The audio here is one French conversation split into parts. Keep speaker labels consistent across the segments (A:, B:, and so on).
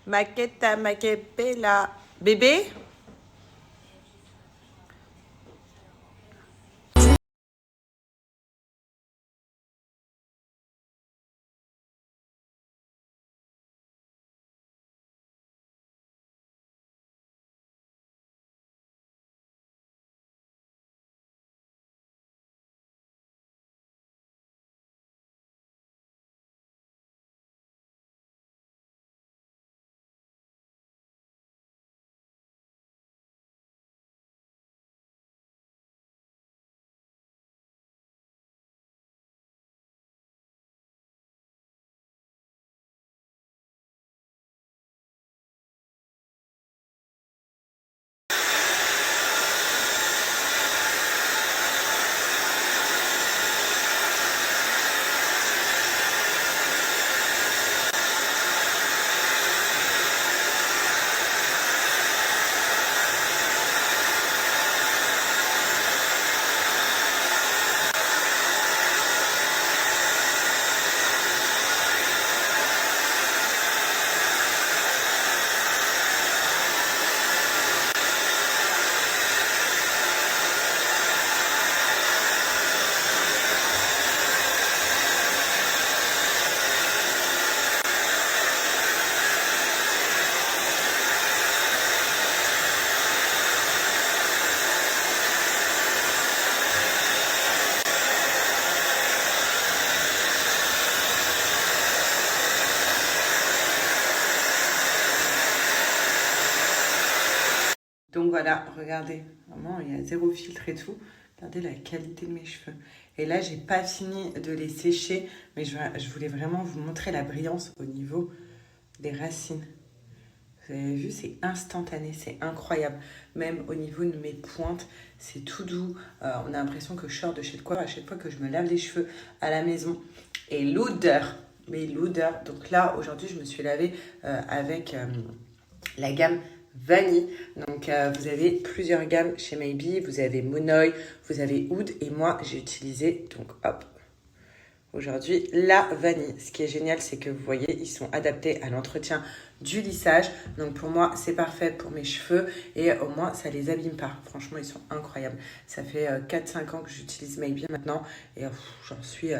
A: Maqueta, maquepela. Bébé? Donc voilà, regardez, vraiment il y a zéro filtre et tout. Regardez la qualité de mes cheveux. Et là, j'ai pas fini de les sécher, mais je voulais vraiment vous montrer la brillance au niveau des racines. Vous avez vu, c'est instantané, c'est incroyable. Même au niveau de mes pointes, c'est tout doux. On a l'impression que je sors de chez le coiffeur à chaque fois que je me lave les cheveux à la maison. Et l'odeur, mais l'odeur. Donc là, aujourd'hui, je me suis lavée avec la gamme vanille. Donc vous avez plusieurs gammes chez Maybe. Vous avez Monoï, vous avez Oud. Et moi, j'ai utilisé, donc hop, aujourd'hui, la vanille. Ce qui est génial, c'est que vous voyez, ils sont adaptés à l'entretien du lissage. Donc pour moi, c'est parfait pour mes cheveux et au moins, ça les abîme pas. Franchement, ils sont incroyables. Ça fait 4-5 ans que j'utilise Maybe maintenant et j'en suis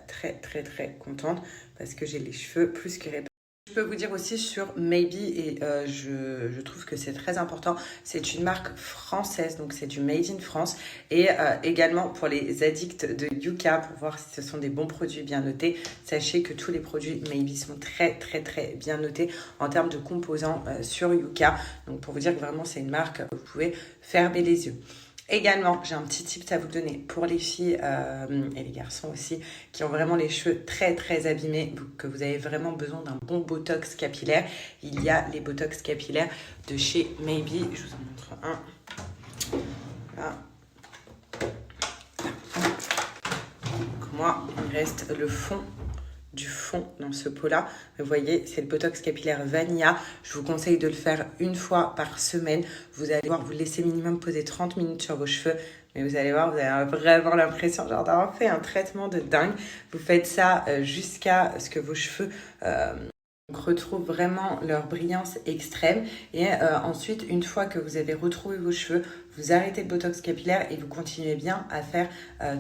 A: très, très, très contente parce que j'ai les cheveux plus que réparés. Je peux vous dire aussi sur Maybe et je trouve que c'est très important. C'est une marque française, donc c'est du Made in France. Et également pour les addicts de Yuka, pour voir si ce sont des bons produits bien notés. Sachez que tous les produits Maybe sont très très très bien notés en termes de composants sur Yuka. Donc pour vous dire que vraiment c'est une marque, vous pouvez fermer les yeux. Également, j'ai un petit tip à vous donner pour les filles et les garçons aussi qui ont vraiment les cheveux très très abîmés, que vous avez vraiment besoin d'un bon botox capillaire. Il y a les botox capillaires de chez Maybe. Je vous en montre un. Là. Donc moi, il reste le fond du fond dans ce pot-là. Vous voyez, c'est le botox capillaire Vanilla. Je vous conseille de le faire une fois par semaine. Vous allez voir, vous laissez minimum poser 30 minutes sur vos cheveux. Mais vous allez voir, vous avez vraiment l'impression genre d'avoir fait un traitement de dingue. Vous faites ça jusqu'à ce que vos cheveux retrouvent vraiment leur brillance extrême. Et ensuite, une fois que vous avez retrouvé vos cheveux, vous arrêtez le botox capillaire et vous continuez bien à faire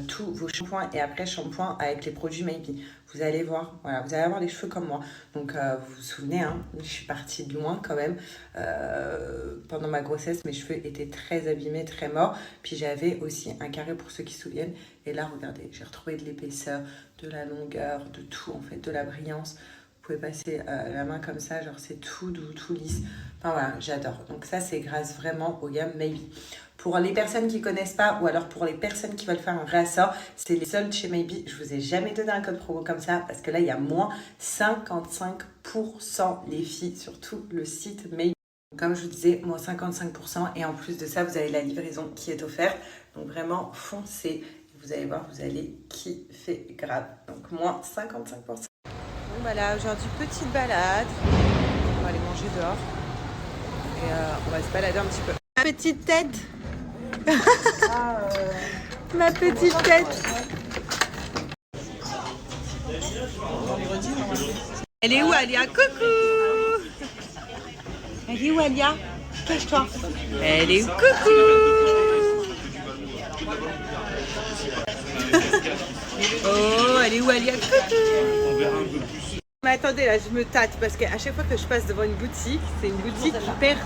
A: tous vos shampoings et après shampoing avec les produits Maybe. Vous allez voir, voilà, vous allez avoir les cheveux comme moi. Donc vous vous souvenez, hein, je suis partie de loin quand même. Pendant ma grossesse, mes cheveux étaient très abîmés, très morts. Puis j'avais aussi un carré pour ceux qui se souviennent. Et là, regardez, j'ai retrouvé de l'épaisseur, de la longueur, de tout en fait, de la brillance. Vous pouvez passer la main comme ça, genre c'est tout doux, tout lisse. Enfin voilà, j'adore. Donc ça, c'est grâce vraiment aux gammes Maybe. Pour les personnes qui ne connaissent pas ou alors pour les personnes qui veulent faire un réassort, c'est les soldes chez Maybe. Je vous ai jamais donné un code promo comme ça parce que là, il y a moins 55% les filles sur tout le site Maybe. Comme je vous disais, moins 55% et en plus de ça, vous avez la livraison qui est offerte. Donc vraiment, foncez. Vous allez voir, vous allez kiffer grave. Donc moins 55%. Bon voilà, aujourd'hui petite balade, on va aller manger dehors et on va se balader un petit peu. Ma petite tête. Ma petite tête. Elle est où, Alia? Coucou. Elle est où Alia? Cache-toi. Elle est où? Coucou. Oh, elle est où Alia? Coucou. Mais attendez, là, je me tâte parce qu'à chaque fois que je passe devant une boutique, c'est une boutique qui perce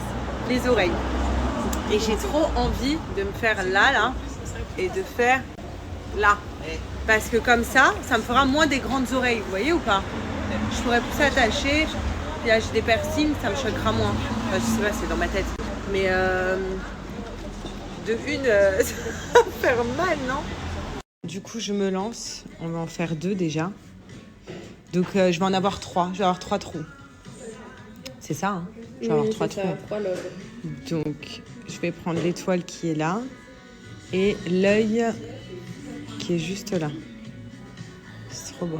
A: les oreilles. Et j'ai trop envie de me faire là, et de faire là. Parce que comme ça me fera moins des grandes oreilles, vous voyez ou pas? Je pourrais plus attacher, puis là j'ai des piercings, ça me choquera moins. Enfin, je sais pas, c'est dans ma tête. Mais de une, ça va faire mal, non? Du coup, je me lance. On va en faire 2 déjà. Donc, je vais en avoir 3. Je vais avoir 3 trous. C'est ça, hein? Je vais avoir 3 trous. Donc, je vais prendre l'étoile qui est là et l'œil qui est juste là. C'est trop beau.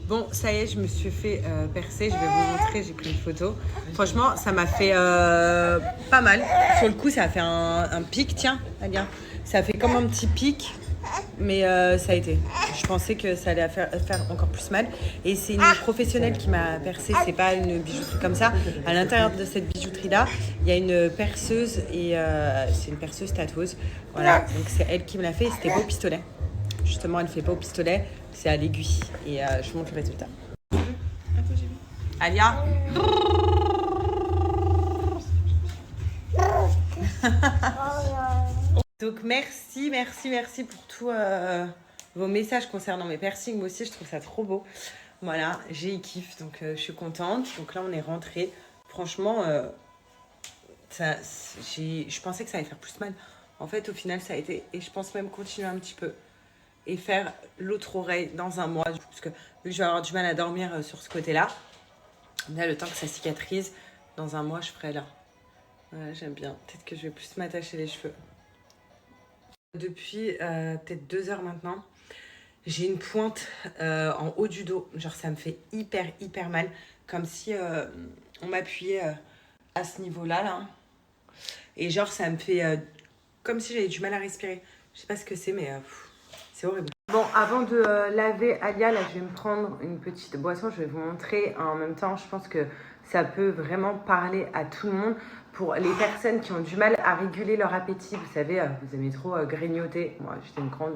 A: Bon, ça y est, je me suis fait percer. Je vais vous montrer, j'ai pris une photo. Franchement, ça m'a fait pas mal. Sur le coup, ça a fait un pic. Tiens, regarde. Ça a fait comme un petit pic. Mais ça a été. Je pensais que ça allait faire encore plus mal. Et c'est une professionnelle qui m'a percé. C'est pas une bijouterie comme ça. À l'intérieur de cette bijouterie-là, il y a une perceuse et c'est une perceuse tatoueuse. Voilà. Donc c'est elle qui me l'a fait. Et c'était pas au pistolet. Justement, elle fait pas au pistolet. C'est à l'aiguille. Et je vous montre le résultat. Alia. Donc merci pour tous vos messages concernant mes piercings. Moi aussi, je trouve ça trop beau. Voilà, j'ai kiff, donc je suis contente. Donc là, on est rentré. Franchement, je pensais que ça allait faire plus mal. En fait, au final, ça a été. Et je pense même continuer un petit peu. Et faire l'autre oreille dans un mois. Parce que vu que je vais avoir du mal à dormir sur ce côté-là, là, le temps que ça cicatrise, dans un mois, je ferai là. Voilà, j'aime bien. Peut-être que je vais plus m'attacher les cheveux. Depuis peut-être 2 heures maintenant, j'ai une pointe en haut du dos. Genre, ça me fait hyper mal. Comme si on m'appuyait à ce niveau-là, là. Et genre, ça me fait comme si j'avais du mal à respirer. Je sais pas ce que c'est, mais c'est horrible. Bon, avant de laver Alia, là, je vais me prendre une petite boisson. Je vais vous montrer en même temps. Je pense que ça peut vraiment parler à tout le monde. Pour les personnes qui ont du mal à réguler leur appétit, vous savez, vous aimez trop grignoter. Moi, j'étais une grande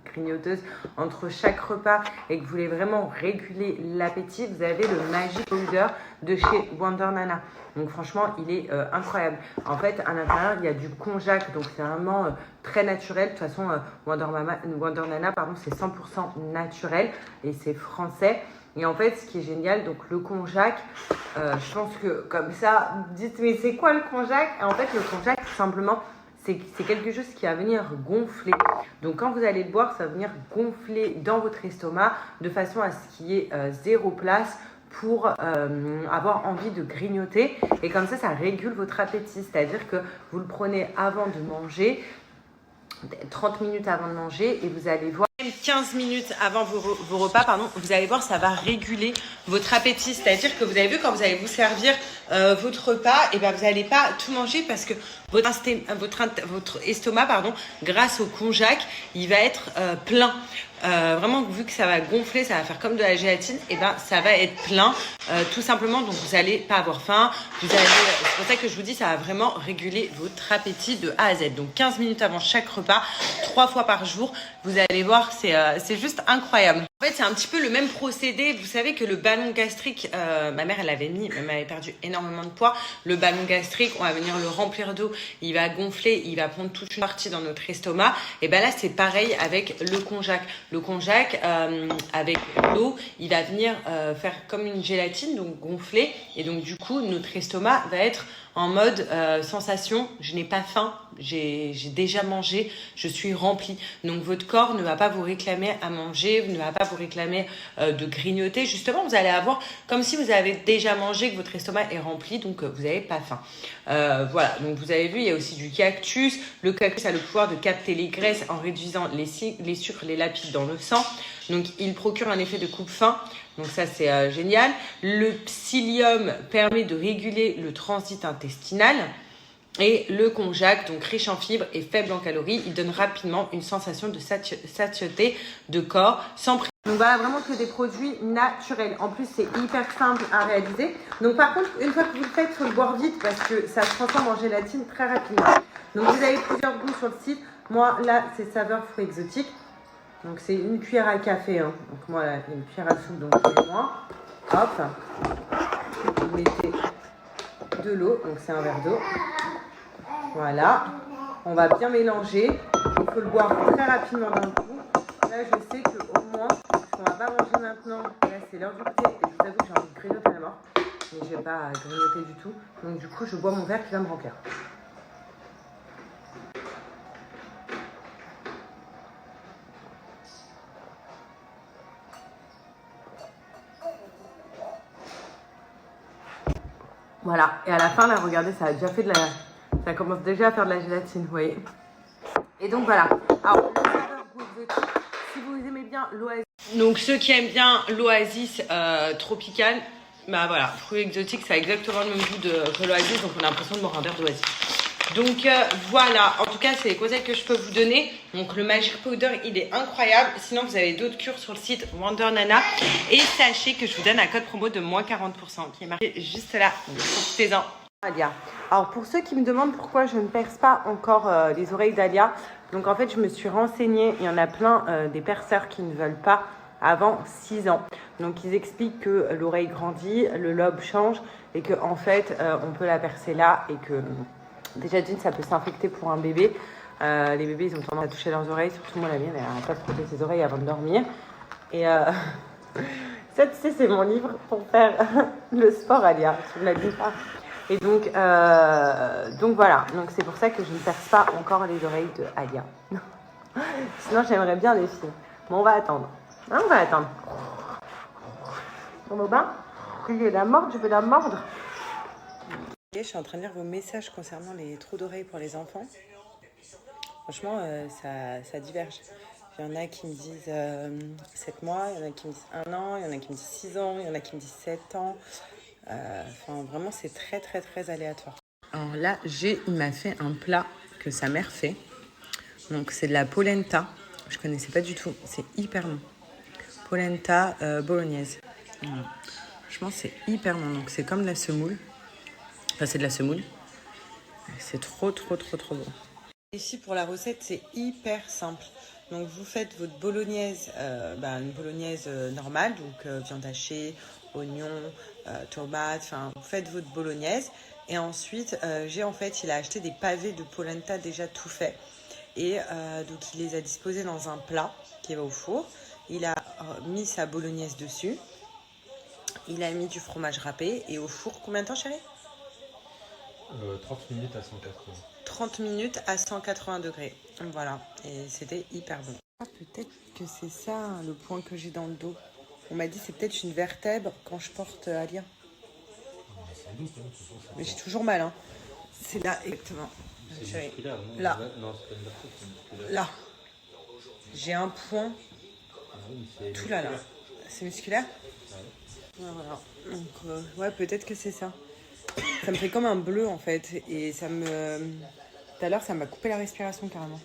A: grignoteuse entre chaque repas et que vous voulez vraiment réguler l'appétit, vous avez le Magic Powder de chez Wonder Nana. Donc franchement, il est incroyable. En fait, à l'intérieur, il y a du konjac, donc c'est vraiment très naturel. De toute façon, Wonder Nana, pardon, c'est 100% naturel et c'est français. Et en fait, ce qui est génial, donc le konjac, je pense que comme ça, vous dites, mais c'est quoi le konjac? Et en fait, le konjac, tout simplement, c'est quelque chose qui va venir gonfler. Donc, quand vous allez le boire, ça va venir gonfler dans votre estomac de façon à ce qu'il y ait 0 place pour avoir envie de grignoter. Et comme ça régule votre appétit. C'est-à-dire que vous le prenez avant de manger, 30 minutes avant de manger, et vous allez voir, 15 minutes avant vos repas, pardon, vous allez voir, ça va réguler votre appétit. C'est-à-dire que vous avez vu, quand vous allez vous servir votre repas, et ben vous n'allez pas tout manger parce que votre estomac, pardon, grâce au konjac, il va être plein. Vraiment, vu que ça va gonfler, ça va faire comme de la gélatine, et ben ça va être plein, tout simplement. Donc vous n'allez pas avoir faim. C'est pour ça que je vous dis, ça va vraiment réguler votre appétit de A à Z. Donc 15 minutes avant chaque repas, 3 fois par jour, vous allez voir, c'est juste incroyable. En fait, c'est un petit peu le même procédé. Vous savez que le ballon gastrique, ma mère, elle avait perdu énormément de poids. Le ballon gastrique, on va venir le remplir d'eau, il va gonfler, il va prendre toute une partie dans notre estomac. Et ben là, c'est pareil avec le konjac. Le konjac, avec l'eau, il va venir faire comme une gélatine, donc gonfler. Et donc, du coup, notre estomac va être en mode sensation, je n'ai pas faim, j'ai déjà mangé, je suis remplie. Donc votre corps ne va pas vous réclamer à manger, ne va pas vous réclamer de grignoter. Justement, vous allez avoir comme si vous avez déjà mangé, que votre estomac est rempli, donc vous n'avez pas faim. Voilà, donc vous avez vu, il y a aussi du cactus. Le cactus a le pouvoir de capter les graisses en réduisant les sucres, les lipides dans le sang. Donc il procure un effet de coupe-faim. Donc ça, c'est génial. Le psyllium permet de réguler le transit intestinal. Et le konjac, donc riche en fibres et faible en calories, il donne rapidement une sensation de satiété de corps sans Donc voilà, vraiment que des produits naturels. En plus, c'est hyper simple à réaliser. Donc par contre, une fois que vous le faites, il faut le boire vite parce que ça se transforme en gélatine très rapidement. Donc vous avez plusieurs goûts sur le site. Moi, là, c'est saveur fruits exotiques. Donc c'est une cuillère à café. Hein. Donc moi, là, une cuillère à soupe, donc tous les mois. Hop. Vous mettez de l'eau, donc c'est un verre d'eau. Voilà. On va bien mélanger. Il faut le boire très rapidement d'un coup. Là, je sais qu'au moins, on va pas manger maintenant. Là, c'est l'heure du goûter. Et je vous avoue que j'ai envie de grignoter à la mort. Mais je vais pas grignoter du tout. Donc, du coup, je bois mon verre qui va me remplir. Voilà. Et à la fin, là, regardez, ça a déjà fait de la... Ça commence déjà à faire de la gélatine, vous voyez. Et donc, voilà. Alors, le saveur goût exotique, si vous aimez bien l'oasis. Donc, ceux qui aiment bien l'oasis tropicale, bah voilà, fruits exotiques, ça a exactement le même goût que l'oasis, donc on a l'impression de boire un verre d'oasis. Donc voilà, en tout cas, c'est les conseils que je peux vous donner. Donc le Magic Powder, il est incroyable. Sinon, vous avez d'autres cures sur le site Wonder Nana. Et sachez que je vous donne un code promo de moins 40% qui est marqué juste là. Profitez-en. Alia. Alors pour ceux qui me demandent pourquoi je ne perce pas encore les oreilles d'Alia, donc en fait je me suis renseignée, il y en a plein des perceurs qui ne veulent pas avant 6 ans. Donc ils expliquent que l'oreille grandit, le lobe change et que en fait on peut la percer là et que déjà d'une ça peut s'infecter pour un bébé. Les bébés ils ont tendance à toucher leurs oreilles, surtout moi la mienne elle n'arrête pas de frotter ses oreilles avant de dormir. Et ça tu sais c'est mon livre pour faire le sport Alia, tu ne l'as dit pas. Et donc voilà, donc c'est pour ça que je ne perce pas encore les oreilles de Alia. Sinon j'aimerais bien les filles. Bon on va attendre. On va attendre. On va au bain. Je veux la mordre. Je suis en train de lire vos messages concernant les trous d'oreilles pour les enfants. Franchement, ça diverge. Il y en a qui me disent 7 mois, il y en a qui me disent 1 an, il y en a qui me disent 6 ans, il y en a qui me disent 7 ans. Enfin, vraiment, c'est très, très, très aléatoire. Alors là, il m'a fait un plat que sa mère fait. Donc, c'est de la polenta. Je ne connaissais pas du tout. C'est hyper bon. Polenta bolognaise. Voilà. Franchement, c'est hyper bon. Donc, c'est comme de la semoule. Enfin, c'est de la semoule. C'est trop, trop, trop, trop bon. Ici, pour la recette, c'est hyper simple. Donc, vous faites votre bolognaise, une bolognaise normale. Donc, viande hachée, oignons, tomates. Enfin, vous faites votre bolognaise. Et ensuite, il a acheté des pavés de polenta déjà tout faits. Et donc, il les a disposés dans un plat qui va au four. Il a mis sa bolognaise dessus. Il a mis du fromage râpé. Et au four, combien de temps, chérie ?
B: 30 minutes à 180.
A: 30 minutes à 180 degrés. Voilà. Et c'était hyper bon. Peut-être que c'est ça le point que j'ai dans le dos. On m'a dit c'est peut-être une vertèbre quand je porte Alia.
B: Sans doute, hein,
A: Mais j'ai toujours mal. Hein. C'est là, exactement.
B: C'est musculaire, non ?
A: Là.
B: Non, c'est pas une vertèbre, c'est musculaire.
A: Là. J'ai un point.
B: Oui,
A: tout là. C'est musculaire ? Ouais. Voilà. Donc, ouais, peut-être que c'est ça. Ça me fait comme un bleu en fait. Et ça me. Tout à l'heure, ça m'a coupé la respiration carrément.